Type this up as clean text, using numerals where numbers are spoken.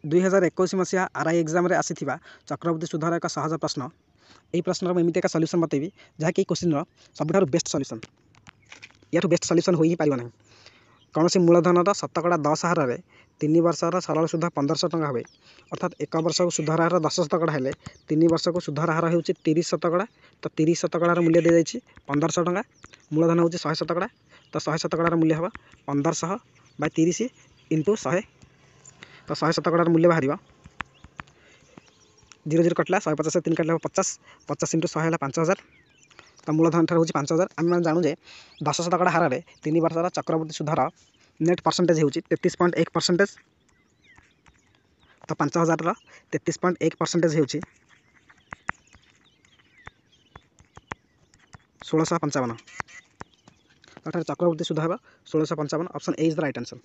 2021 मसीहा RI exam रे आसीथिबा चक्रवर्ती सुधर एक सहज प्रश्न। यही प्रश्न एमती एक सल्यूशन बतेबी जहाँकि क्वेश्चन सबुठार बेस्ट सल्यूशन। या बेस्ट सल्यूशन हो ही पार ना। कौन सी मूलधन शतकड़ा 10 हार में 3 वर्षर सरल सुध 1500 टका हुए। अर्थात 1 वर्ष को सुधर हार 10 शतकड़ा है 3 वर्ष को सुधर हार हो 30 शतकड़ा। तो 30 शतकड़ार मूल्य दी जाइए 1500 टका। मूलधन हूँ 100 शतकड़ा। तो 100 शतकड़ार मूल्य हम 1500 बाय 30 इंटू 100। तो 100 शतकड़ार मूल्य बाहर 0 0 कटला 150 3 कटला 50 50 इंटू 100 है 5000। तो मूलधन ठार हूँ 5000। आम मैंने जानू जे 10 शतकड़ा हार में 3 वर्षर चक्रवर्ती सुधर नेट परसेंटेज हूँ 33.1%। तो 5000 33.1% हूँ 1655। चक्रवर्ती सुध 1655। Option A is the right answer.